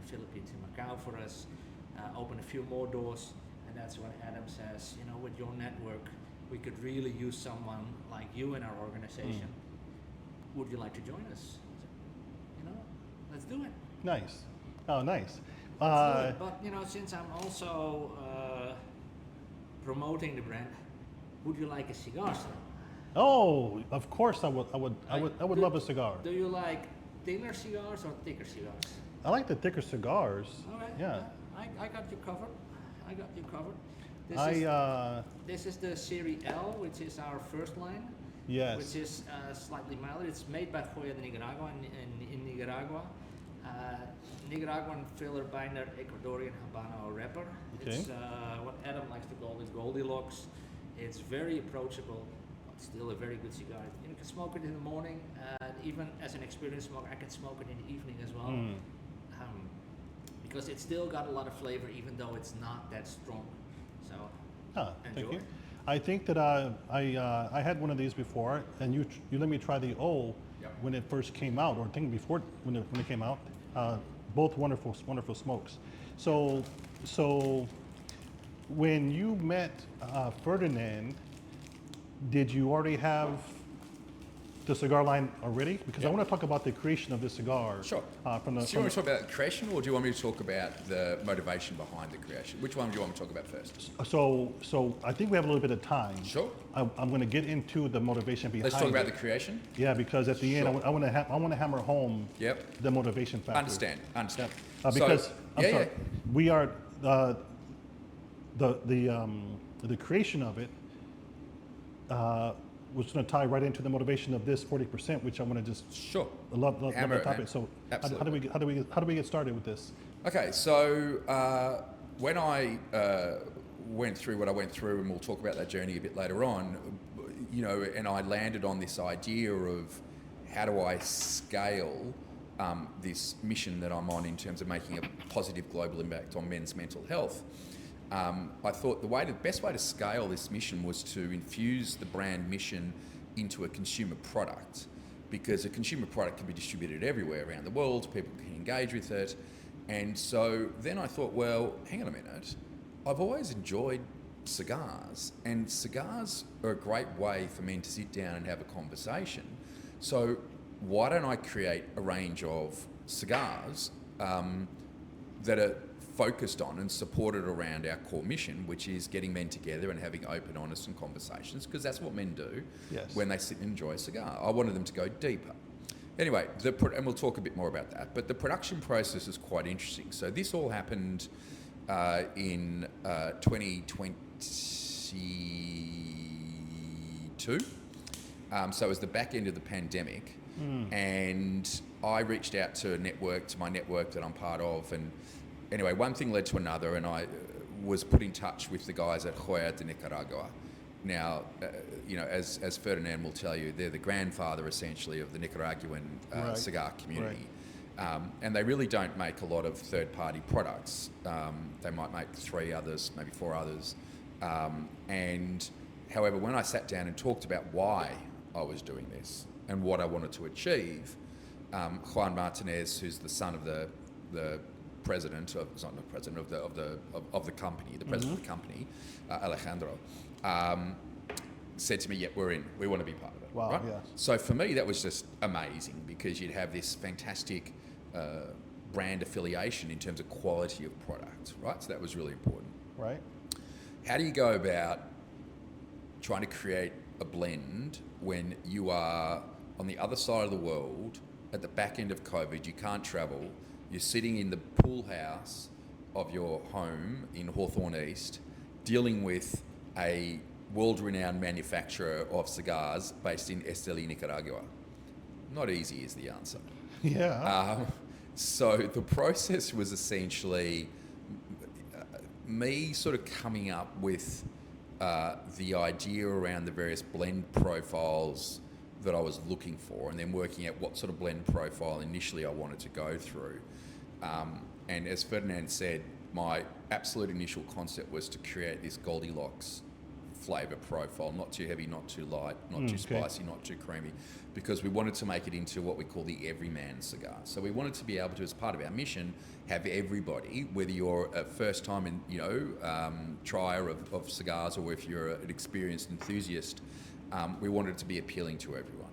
the Philippines, in Macau for us, open a few more doors, and that's when Adam says, with your network, we could really use someone like you in our organization. Would you like to join us? I said, let's do it. Nice. Oh, nice. Let's do it. But since I'm also promoting the brand, would you like a cigar, sir? Oh, of course I would love a cigar. Do you like thinner cigars or thicker cigars? I like the thicker cigars. Okay. Yeah. I got you covered. This is the Serie L, which is our first line. Yes. Which is slightly milder. It's made by Joya de Nicaragua in Nicaragua. Nicaraguan filler binder, Ecuadorian Habano wrapper. Okay. It's what Adam likes to call it Goldilocks. It's very approachable, but still a very good cigar. You can smoke it in the morning, and even as an experienced smoker, I can smoke it in the evening as well. Because it's still got a lot of flavor, even though it's not that strong. So, enjoy. Thank you. I think that I had one of these before, and you let me try the O when it first came out, or I think before when it came out. Both wonderful smokes. So when you met Ferdinand, did you already have the cigar line already? Because I want to talk about the creation of this cigar. Sure. Do you want me to talk about the creation, or do you want me to talk about the motivation behind the creation? Which one do you want me to talk about first? So I think we have a little bit of time. Sure. I'm going to get into the motivation behind it. Let's talk about the creation. Yeah, because at the end, I want to hammer home the motivation factor. Understand. Because we are the creation of it was going to tie right into the motivation of this 40%, which I want to just love the topic. So how do we get started with this? Okay, so when I went through what I went through, and we'll talk about that journey a bit later on, and I landed on this idea of how do I scale this mission that I'm on in terms of making a positive global impact on men's mental health. I thought the best way to scale this mission was to infuse the brand mission into a consumer product, because a consumer product can be distributed everywhere around the world, people can engage with it. And so then I thought, well, hang on a minute, I've always enjoyed cigars, and cigars are a great way for men to sit down and have a conversation. So why don't I create a range of cigars that are focused on and supported around our core mission, which is getting men together and having open, honest and conversations, because that's what men do when they sit and enjoy a cigar. I wanted them to go deeper. Anyway, and we'll talk a bit more about that, but the production process is quite interesting. So this all happened in 2022. So it was the back end of the pandemic. And I reached out to my network that I'm part of, and anyway, one thing led to another, and I was put in touch with the guys at Joya de Nicaragua. Now, as Ferdinand will tell you, they're the grandfather essentially of the Nicaraguan cigar community. Right. And they really don't make a lot of third-party products. They might make 3 others, maybe 4 others. And however, when I sat down and talked about why I was doing this and what I wanted to achieve, Juan Martinez, who's the son of the president of the company, the president of the company, Alejandro, said to me, "Yeah, we're in. We want to be part of it." Wow. Right? Yeah. So for me, that was just amazing, because you'd have this fantastic brand affiliation in terms of quality of product, right? So that was really important. Right. How do you go about trying to create a blend when you are on the other side of the world at the back end of COVID? You can't travel. You're sitting in the pool house of your home in Hawthorne East, dealing with a world-renowned manufacturer of cigars based in Esteli, Nicaragua. Not easy is the answer. Yeah. So the process was essentially me sort of coming up with the idea around the various blend profiles that I was looking for, and then working out what sort of blend profile initially I wanted to go through. And as Ferdinand said, my absolute initial concept was to create this Goldilocks flavor profile, not too heavy, not too light, not too okay. spicy, not too creamy, because we wanted to make it into what we call the everyman cigar. So we wanted to be able to, as part of our mission, have everybody, whether you're a first time trier of cigars or if you're an experienced enthusiast, we wanted it to be appealing to everyone.